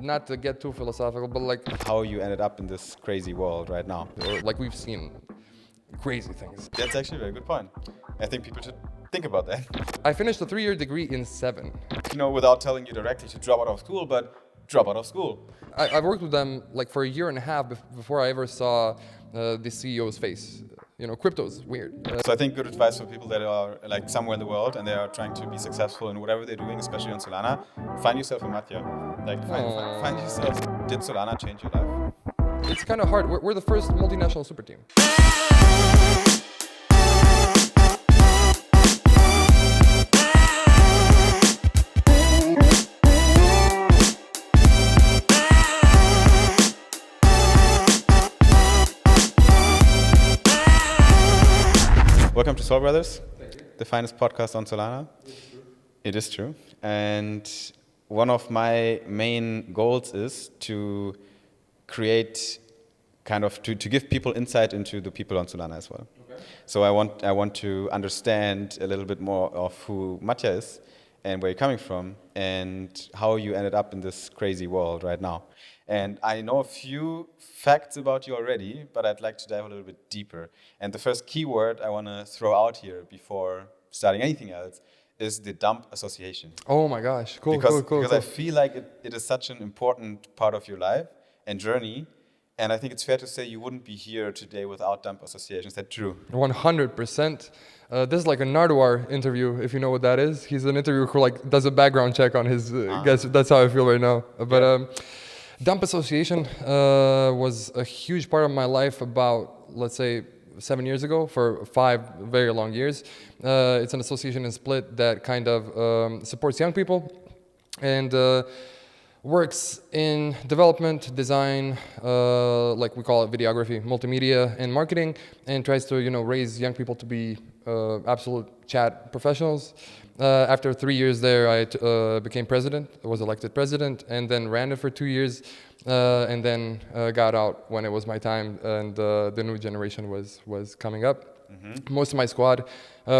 not to get too philosophical, but like How you ended up in this crazy world right now. like we've seen crazy things. That's actually a very good point. I think people should think about that. I finished a 3-year degree in 7. Without telling you directly to drop out of school, but drop out of school. I worked with them like for a year and a half before I ever saw the CEO's face. Crypto's weird. So I think good advice for people that are like somewhere in the world and they are trying to be successful in whatever they're doing, especially on Solana. Find yourself a Matja. Like find yourself. Did Solana change your life? It's kind of hard. We're the first multinational super team. Welcome to Sol Brothers, the finest podcast on Solana. It is true. And one of my main goals is to create to give people insight into the people on Solana as well. Okay. So I want to understand a little bit more of who Matja is and where you're coming from and how you ended up in this crazy world right now. And I know a few facts about you already, but I'd like to dive a little bit deeper. And the first keyword I want to throw out here before starting anything else is the dump association. Oh my gosh, cool. Because I feel like it is such an important part of your life and journey. And I think it's fair to say you wouldn't be here today without dump association. Is that true? 100%. This is like a Nardwar interview, if you know what that is. He's an interviewer who does a background check on his guests. That's how I feel right now. But dump association was a huge part of my life about, let's say, 7 years ago for 5 very long years. It's an association in Split that kind of supports young people and works in development, design, like we call it videography, multimedia, and marketing, and tries to raise young people to be absolute chat professionals. After 3 years there, I became president. I was elected president, and then ran it for 2 years, and then got out when it was my time, and the new generation was coming up. Mm-hmm. Most of my squad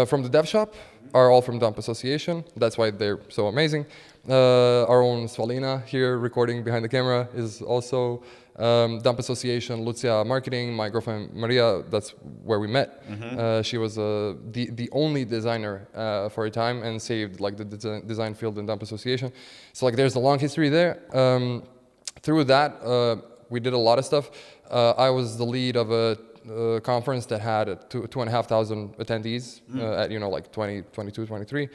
from the dev shop are all from Dump Association. That's why they're so amazing. Our own Solana here, recording behind the camera, is also Dump Association. Lucia marketing. My girlfriend Maria, that's where we met. Mm-hmm. She was the only designer for a time and saved the design field in Dump Association. So there's a long history there. Through that, we did a lot of stuff. I was the lead of a conference that had 2,500 attendees at 2022, 23.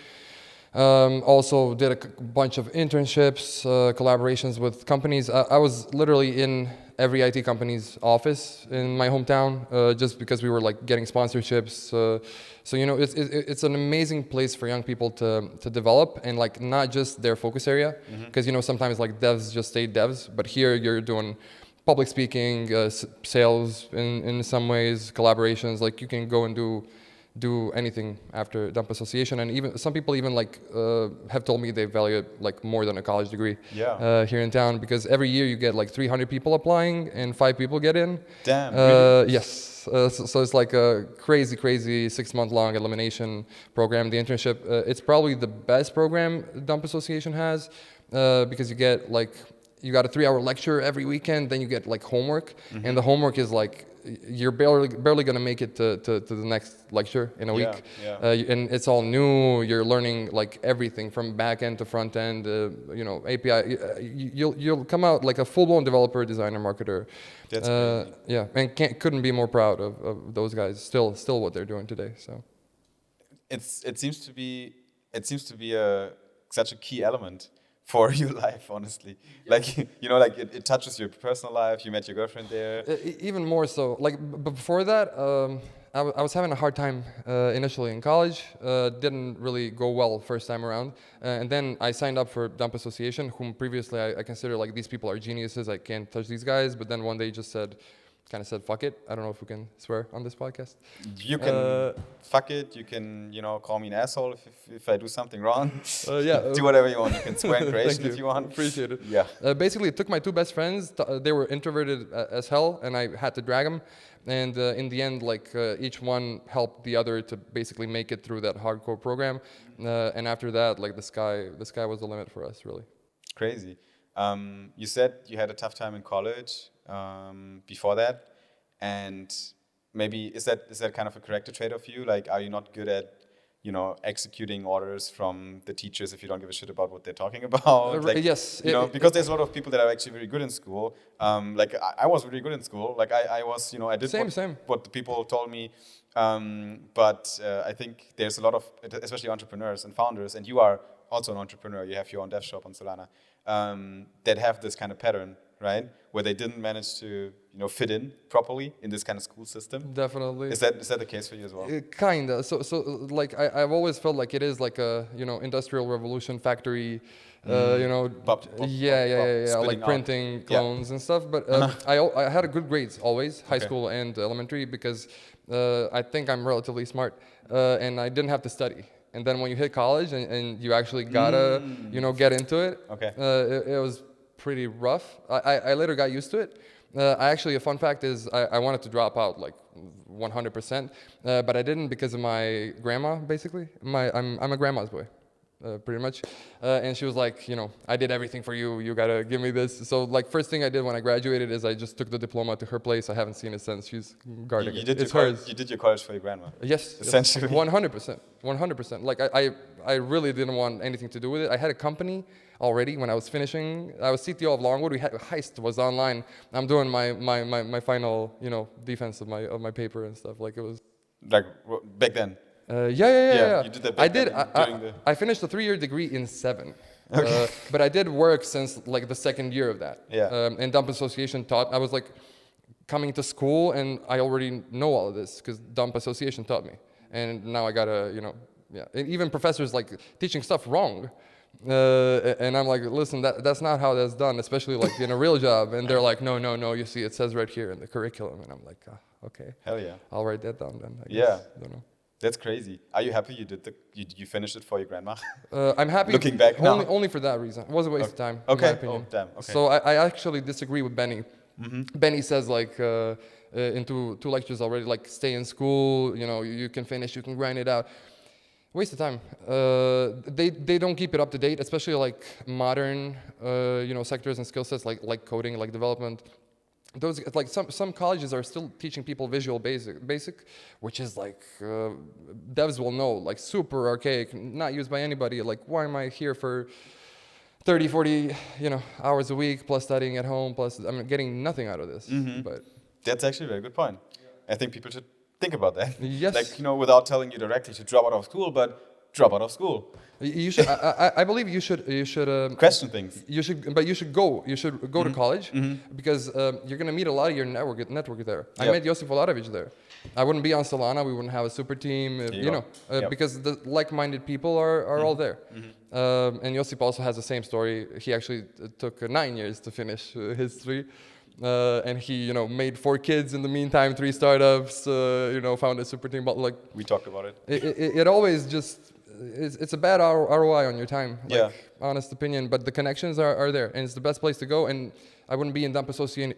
Also did a bunch of internships, collaborations with companies. I was literally in every IT company's office in my hometown, just because we were getting sponsorships. So it's an amazing place for young people to develop and not just their focus area, because sometimes devs just stay devs, but here you're doing public speaking, sales in some ways, collaborations. You can go and do anything after Dump Association, and even some people have told me they value it more than a college degree here in town, because every year you get 300 people applying and 5 people get in. Damn. Really? Yes. So it's a crazy 6-month-long elimination program. The internship, it's probably the best program Dump Association has, because you get you got a 3-hour lecture every weekend, then you get homework, and the homework is you're barely gonna make it to the next lecture in a week. And it's all new. You're learning everything from back end to front end, API. You'll come out a full-blown developer, designer, marketer. That's crazy. Yeah, and couldn't be more proud of those guys. Still what they're doing today. So it seems to be such a key element for your life, honestly. It touches your personal life. You met your girlfriend there. Even more so. Before that, I was having a hard time initially in college. Didn't really go well first time around. And then I signed up for Dump Association, whom previously I consider these people are geniuses. I can't touch these guys. But then one day just said, fuck it. I don't know if we can swear on this podcast. You can fuck it. You can, call me an asshole if I do something wrong. Do whatever you want. You can swear in Croatian if you want. Appreciate it. Yeah. Basically, it took my 2 best friends. They were introverted as hell, and I had to drag them. And in the end, each one helped the other to basically make it through that hardcore program. And after that, the sky was the limit for us, really. Crazy. You said you had a tough time in college before that, and maybe is that kind of a character trait of you? Like, are you not good at executing orders from the teachers if you don't give a shit about what they're talking about? Like, yes. Because there's a lot of people that are actually very good in school. Like I was really good in school. Like I was, I did what the people told me. But I think there's a lot of, especially entrepreneurs and founders, and you are also an entrepreneur. You have your own dev shop on Solana, that have this kind of pattern, right? Where they didn't manage to, fit in properly in this kind of school system. Definitely. Is that the case for you as well? Kinda. So like I've always felt like it is like a industrial revolution factory. Like printing clones and stuff. But I had a good grades always, high school and elementary, because I think I'm relatively smart, and I didn't have to study. And then when you hit college and you actually gotta get into it, it was pretty rough. I later got used to it. A fun fact is I wanted to drop out like 100%, but I didn't because of my grandma. Basically, I'm a grandma's boy. Pretty much, and she was like, I did everything for you. You gotta give me this. So like, first thing I did when I graduated is I just took the diploma to her place. I haven't seen it since. She's guarding it. It's hers. You did your college for your grandma. Yes, essentially. 100%. Like I really didn't want anything to do with it. I had a company already when I was finishing. I was CTO of Longwood. We had Heist was online. I'm doing my final defense of my paper and stuff. Like it was like back then. Yeah. You did that. I did. I finished a 3-year degree in 7. Okay. But I did work since like the second year of that. Yeah. And Dump Association taught. I was like coming to school and I already know all of this because Dump Association taught me. And now I gotta, And even professors like teaching stuff wrong. And I'm like, listen, that's not how that's done, especially like in a real job. And they're like, no, you see, it says right here in the curriculum. And I'm like, okay. Hell yeah. I'll write that down then. I guess. Don't know. That's crazy. Are you happy you finished it for your grandma? I'm happy. Looking back now. Only for that reason. It was a waste of time, okay. in my opinion. Oh, damn. Okay. So I actually disagree with Benny. Mm-hmm. Benny says like in two lectures already, like stay in school, you can finish, you can grind it out. Waste of time. They don't keep it up to date, especially like modern sectors and skill sets like coding, like development. Those like some colleges are still teaching people Visual Basic, which is like devs will know, like super archaic, not used by anybody. Like, why am I here for 30, 40 hours a week plus studying at home plus I'm getting nothing out of this. Mm-hmm. But that's actually a very good point. I think people should think about that. Yes. Like without telling you directly to drop out of school, but drop out of school. You should. I believe you should. Question things. You should go. You should go to college because you're gonna meet a lot of your network there. Yep. I met Josip Volarovic there. I wouldn't be on Solana. We wouldn't have a super team. Because the like-minded people are all there. Mm-hmm. And Josip also has the same story. He actually took 9 years to finish his 3. And he, made 4 kids in the meantime, 3 startups, founded Superteam Balkan. Like we talked about it. It always just it's a bad ROI on your time. Honest opinion, but the connections are there, and it's the best place to go. And I wouldn't be in Dump Association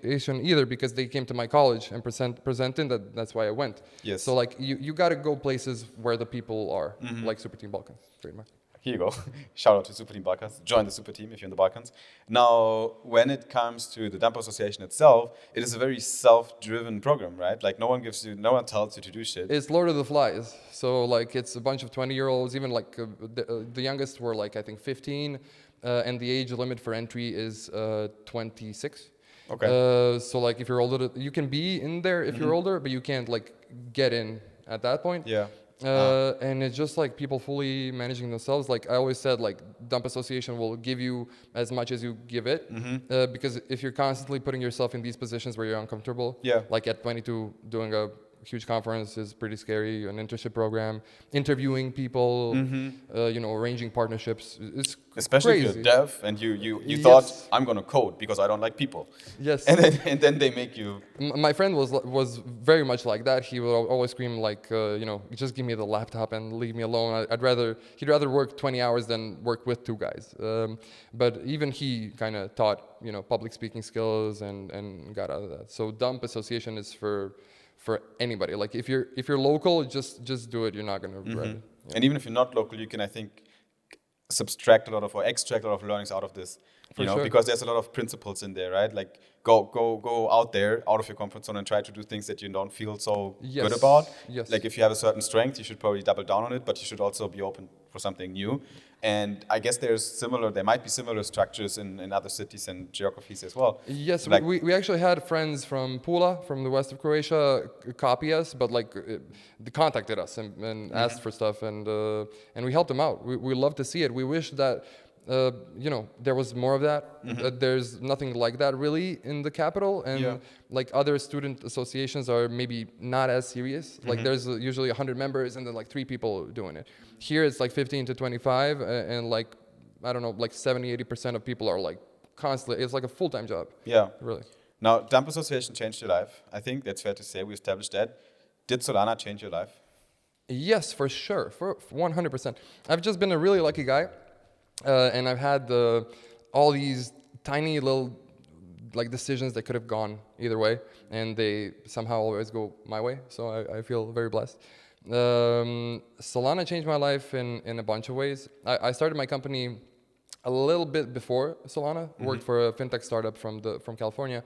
either because they came to my college and presented. That's why I went. Yes. So like you got to go places where the people are, like Superteam Balkan, pretty much. Here you go. Shout out to Superteam Balkans. Join the super team if you're in the Balkans. Now, when it comes to the Dump Association itself, it is a very self-driven program, right? Like no one tells you to do shit. It's Lord of the Flies. So like it's a bunch of 20-year-olds. Even like the youngest were like I think 15, and the age limit for entry is 26. Okay. So like if you're older, you can be in there if you're older, but you can't like get in at that point. Yeah. And it's just like people fully managing themselves. Like I always said, like Dump Association will give you as much as you give it. Because if you're constantly putting yourself in these positions where you're uncomfortable, like at 22 doing a huge conference is pretty scary, an internship program, interviewing people, arranging partnerships. It's especially crazy. if you're dev and you thought I'm gonna code because I don't like people. Yes. And then they make you. My friend was very much like that. He would always scream like, just give me the laptop and leave me alone. He'd rather work 20 hours than work with 2 guys. But even he kind of taught public speaking skills and got out of that. So Dump Association is for anybody. Like if you're local, just do it. You're not gonna regret it. And even if you're not local, you can, I think, subtract a lot of or extract a lot of learnings out of this. For sure. Because there's a lot of principles in there, right? Like go out there, out of your comfort zone, and try to do things that you don't feel so good about. Yes. Like if you have a certain strength, you should probably double down on it, but you should also be open for something new. And I guess there might be similar structures in other cities and geographies as well. Yes, like, we actually had friends from Pula, from the west of Croatia, copy us, but like they contacted us and asked for stuff, and we helped them out. We love to see it. We wish that there was more of that. There's nothing like that really in the capital, and like other student associations are maybe not as serious. Like there's usually 100 members and then like 3 people doing it. Here it's like 15 to 25, and like I don't know, like 70-80% of people are like constantly. It's like a full-time job. Yeah, really. Now, Dump Association changed your life. I think that's fair to say. We established that. Did Solana change your life? Yes, for sure, for 100%. I've just been a really lucky guy. And I've had all these tiny little like decisions that could have gone either way, and they somehow always go my way. So I feel very blessed. Solana changed my life in a bunch of ways. I started my company a little bit before Solana. Worked for a fintech startup from California.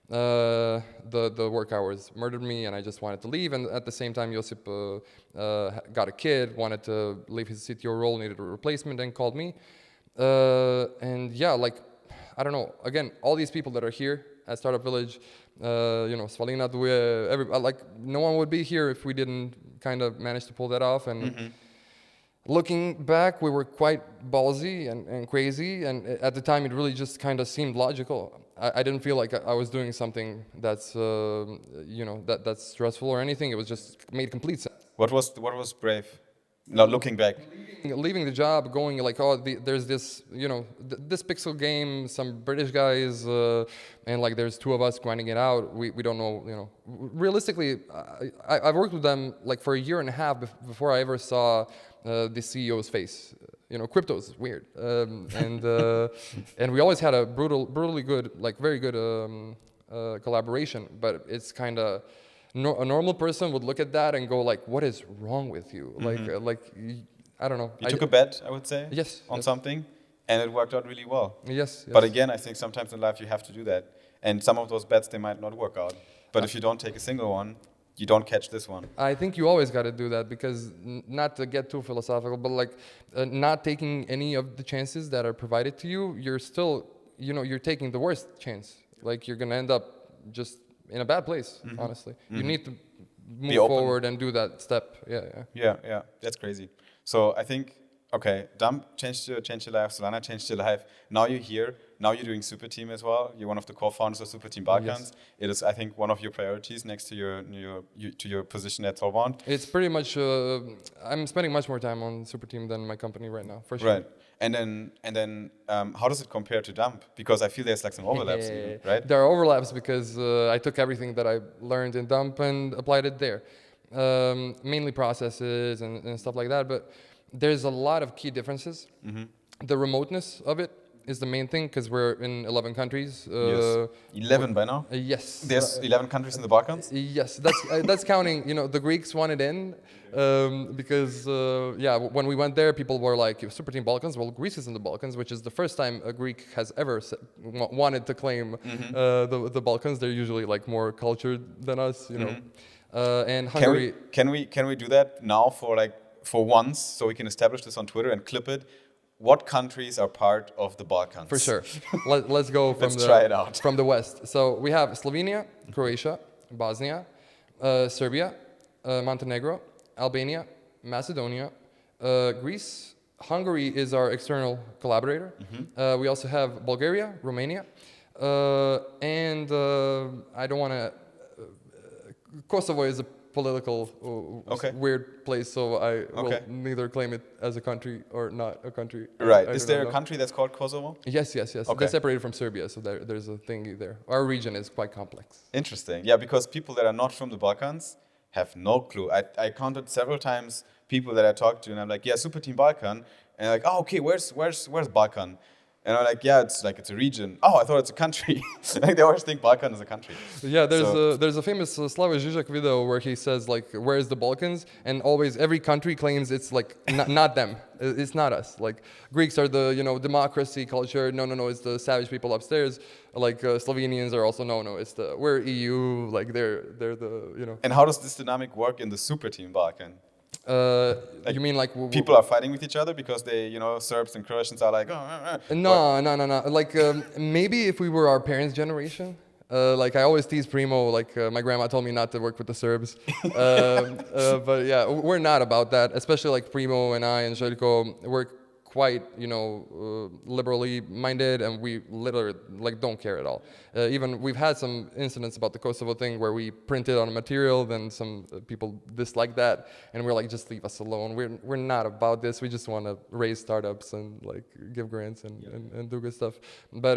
The work hours murdered me, and I just wanted to leave. And at the same time, Josip got a kid, wanted to leave his CTO role, needed a replacement, and called me. And yeah, like, I don't know. Again, all these people that are here at Startup Village, Svalina, Duje, like, no one would be here if we didn't kind of manage to pull that off. And looking back, we were quite ballsy and crazy. And at the time, it really just kind of seemed logical. I didn't feel like I was doing something that's, that's stressful or anything. It was just made complete sense. What was brave? Now looking back, leaving the job, going like, there's this, this pixel game, some British guys, and like there's 2 of us grinding it out. We don't know, Realistically, I've worked with them like for a year and a half before I ever saw the CEO's face. Crypto's weird, and we always had a brutally good, like very good collaboration. But it's kind of. A normal person would look at that and go like, "What is wrong with you?" Like I don't know. You took a bet, I would say. Yes. On something, and it worked out really well. Yes. But again, I think sometimes in life you have to do that, and some of those bets they might not work out. But if you don't take a single one, you don't catch this one. I think you always got to do that because not to get too philosophical, but like not taking any of the chances that are provided to you, you're still, you're taking the worst chance. Like you're gonna end up just in a bad place, honestly. You need to move forward and do that step. Yeah. That's crazy. So I think, okay, Dump changed your life, Solana changed your life. Now you're here. Now you're doing Superteam as well. You're one of the co-founders of Superteam Balkans. Yes. It is, I think, one of your priorities next to your position at Solbond. It's pretty much. I'm spending much more time on Superteam than my company right now, for sure. Right. And then, how does it compare to Dump? Because I feel there's like some overlaps, even, right? There are overlaps because I took everything that I learned in Dump and applied it there. Mainly processes and stuff like that, but there's a lot of key differences. The remoteness of it is the main thing because we're in 11 countries. Yes. 11 by now? Yes. There's 11 countries in the Balkans? Yes, that's counting. The Greeks wanted in because, when we went there, people were like, Superteam Balkans, well, Greece is in the Balkans, which is the first time a Greek has ever wanted to claim the Balkans. They're usually like more cultured than us, and Hungary. Can we do that now for once, so we can establish this on Twitter and clip it? What countries are part of the Balkans? For sure. Let's go from Let's try it out. From the west. So we have Slovenia, Croatia, Bosnia, Serbia, Montenegro, Albania, Macedonia, Greece. Hungary is our external collaborator. We also have Bulgaria, Romania, and I don't want to. Kosovo is a political weird place, so I will neither claim it as a country or not a country. Right. Is there a country that's called Kosovo? Yes. Okay. They're separated from Serbia, so there's a thing there. Our region is quite complex. Interesting. Yeah, because people that are not from the Balkans have no clue. I counted several times people that I talked to, and I'm like, yeah, Superteam Balkan, and like, oh, okay, where's Balkan? And I'm like, yeah, it's a region. Oh, I thought it's a country. Like they always think Balkan is a country. Yeah, there's a famous Slavoj Žižek video where he says like, "Where is the Balkans?" And always every country claims it's like not them. It's not us. Like Greeks are the democracy culture. No, it's the savage people upstairs. Like Slovenians are also no, it's the we're EU. Like they're the. And how does this dynamic work in the Superteam Balkan? You mean like people are fighting with each other because they, Serbs and Croatians are like, No. Like maybe if we were our parents' generation, like I always tease Primo. Like my grandma told me not to work with the Serbs, but yeah, we're not about that. Especially like Primo and I and Željko, we're quite liberally minded, and we literally like don't care at all. Even we've had some incidents about the Kosovo thing where we printed on a material, then some people disliked that, and we're like, just leave us alone. We're not about this. We just want to raise startups and like give grants and do good stuff. But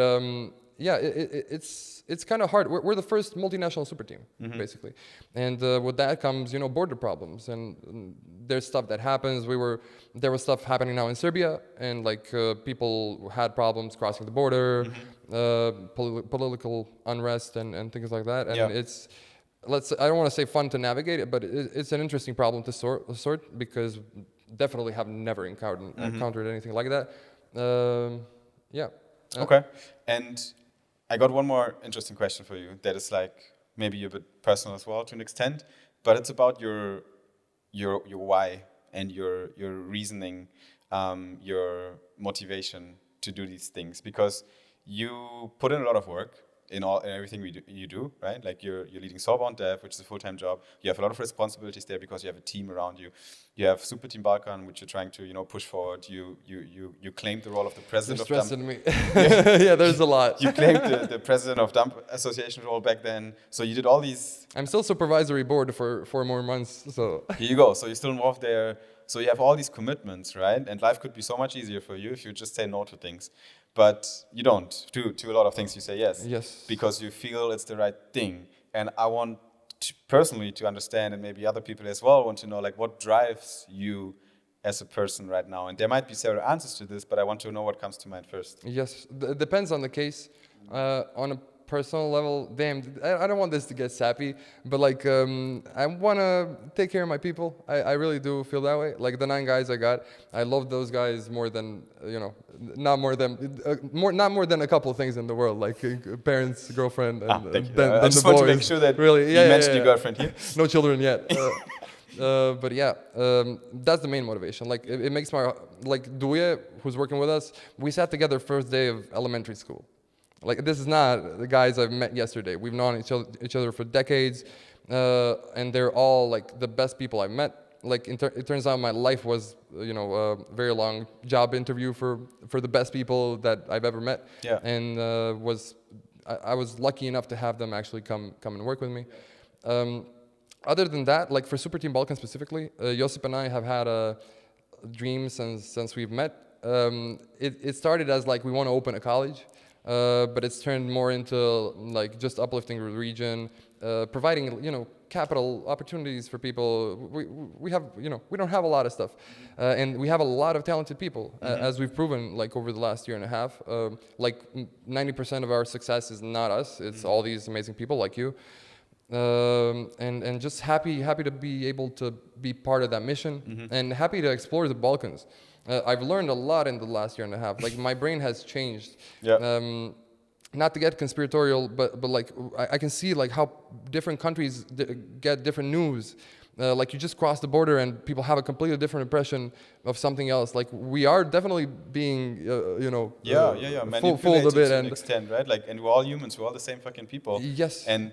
yeah, it's kind of hard. We're the first multinational super team, basically, and with that comes border problems, and there's stuff that happens. There was stuff happening now in Serbia, and like people had problems crossing the border, political unrest and things like that, and it's I don't want to say fun to navigate it, but it's an interesting problem to sort because definitely have never encountered anything like that. Yeah. Okay, and I got one more interesting question for you that is like maybe a bit personal as well to an extent, but it's about your why and your reasoning, your motivation to do these things, because you put in a lot of work in everything you do, right? Like you're leading Soulbound Dev, which is a full-time job. You have a lot of responsibilities there because you have a team around you. You have Superteam Balkan, which you're trying to push forward. You claimed the role of the president of Dump. Me. Yeah, there's a lot. You claimed the president of Dump Association role back then. So you did all these. I'm still supervisory board for 4 more months. So here you go. So you're still involved there. So you have all these commitments, right? And life could be so much easier for you if you just say no to things. But you don't. To a lot of things you say yes. Yes. Because you feel it's the right thing. And I want personally to understand, and maybe other people as well want to know, like, what drives you as a person right now? And there might be several answers to this, but I want to know what comes to mind first. Yes. It depends on the case. On a personal level, damn, I don't want this to get sappy, but like I want to take care of my people. I really do feel that way. Like the 9 guys I got, I love those guys more than not more than a couple of things in the world, like parents, girlfriend, and I just want to make sure that really, you mentioned your girlfriend here. No children yet. But yeah, that's the main motivation. Like it makes like Duje, who's working with us, we sat together first day of elementary school. Like this is not the guys I've met yesterday. We've known each other for decades, and they're all like the best people I've met. Like it turns out my life was a very long job interview for the best people that I've ever met. Yeah. And I was lucky enough to have them actually come and work with me. Other than that, like for Superteam Balkan specifically, Josip and I have had a dream since we've met. It started as like we want to open a college. But it's turned more into like just uplifting the region, providing capital opportunities for people. We have we don't have a lot of stuff, and we have a lot of talented people, as we've proven like over the last year and a half. Like 90% of our success is not us; it's all these amazing people like you, and just happy to be able to be part of that mission, and happy to explore the Balkans. I've learned a lot in the last year and a half. Like my brain has changed. Yeah. Not to get conspiratorial, but like I can see like how different countries get different news. Like you just cross the border and people have a completely different impression of something else. Like we are definitely being, manipulated a bit to an extent, right? Like, and we're all humans. We're all the same fucking people. Yes. And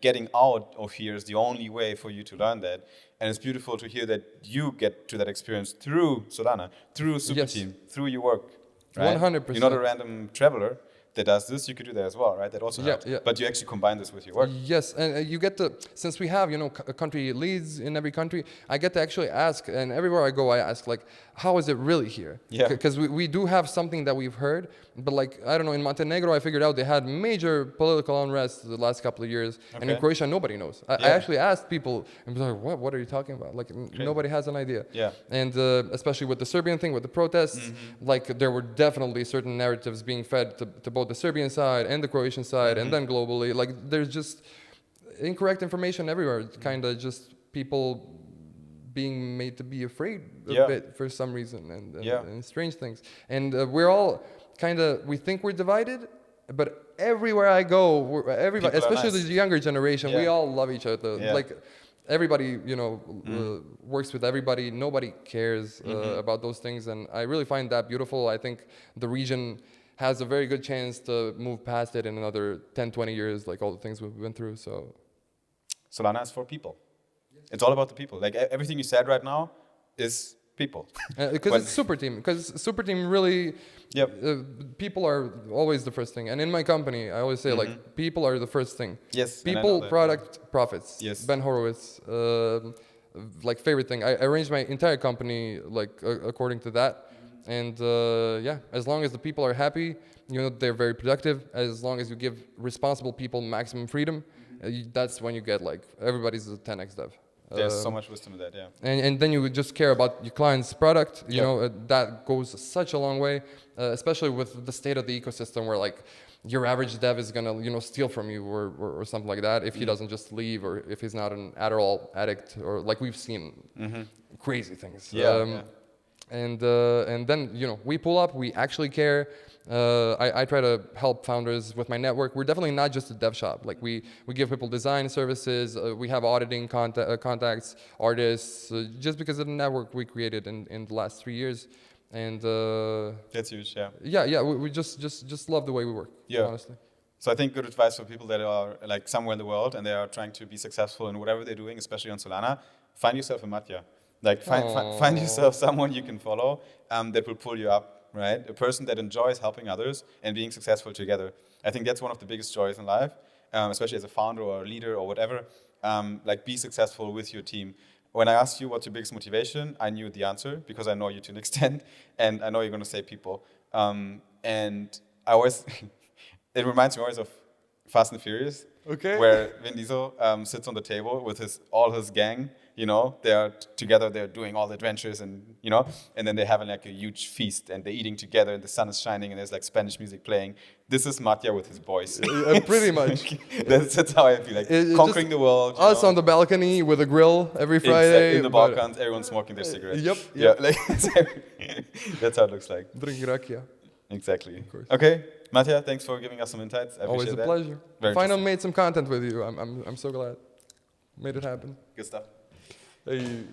getting out of here is the only way for you to learn that. And it's beautiful to hear that you get to that experience through Solana, through Superteam, through your work. Right? 100%. You're not a random traveler. that does this, you could do that as well, right? That also helps. Yeah. But you actually combine this with your work. Yes, and you get to, since we have, country leads in every country, I get to actually ask, and everywhere I go, I ask, like, how is it really here? Yeah. Because we do have something that we've heard, but like, I don't know, in Montenegro, I figured out they had major political unrest the last couple of years, and in Croatia, nobody knows. I actually asked people, and be like, what are you talking about? Like, nobody has an idea. Yeah. And especially with the Serbian thing, with the protests, like, there were definitely certain narratives being fed to both the Serbian side and the Croatian side, and then globally, like there's just incorrect information everywhere. It's kind of just people being made to be afraid a bit for some reason, and strange things. And we're all we think we're divided, but everywhere I go, everybody, especially the younger generation, we all love each other. Like everybody, works with everybody. Nobody cares about those things, and I really find that beautiful. I think the region has a very good chance to move past it in another 10, 20 years, like all the things we've been through. So Solana is for people. It's all about the people. Like everything you said right now is people. Because it's Superteam. Because Superteam really, people are always the first thing. And in my company, I always say, like, people are the first thing. Yes. People, product, profits. Yes. Ben Horowitz, like, favorite thing. I arranged my entire company, like, according to that. And as long as the people are happy, they're very productive. As long as you give responsible people maximum freedom, that's when you get like everybody's a 10x dev. There's so much wisdom in that, yeah. And then you would just care about your client's product. That goes such a long way, especially with the state of the ecosystem, where like your average dev is gonna steal from you or something like that if he doesn't just leave, or if he's not an Adderall addict, or like we've seen crazy things. And then we pull up, we actually care. I try to help founders with my network. We're definitely not just a dev shop. Like we give people design services. We have auditing contacts, artists, just because of the network we created in the last 3 years. And that's huge, yeah. Yeah. We just love the way we work. Yeah. Honestly. So I think good advice for people that are like somewhere in the world and they are trying to be successful in whatever they're doing, especially on Solana. Find yourself a Matja. Like find yourself someone you can follow that will pull you up, right? A person that enjoys helping others and being successful together. I think that's one of the biggest joys in life, especially as a founder or a leader or whatever. Like be successful with your team. When I asked you what's your biggest motivation, I knew the answer because I know you to an extent, and I know you're going to say people. And I always, it reminds me always of Fast and Furious. Okay. Where Vin Diesel sits on the table with all his gang. They are together, they're doing all the adventures and then they're having like a huge feast and they're eating together and the sun is shining and there's like Spanish music playing. This is Matja with his boys. Pretty much. That's how I feel, like conquering the world. Us on the balcony with a grill every Friday. In the Balkans, everyone's smoking their cigarettes. Yep. Yeah, like, that's how it looks like. Drink rakia. Exactly. Of course. Okay, Matja, thanks for giving us some insights. I Always a pleasure. Finally made some content with you. I'm so glad. Made it happen. Good stuff. Hey.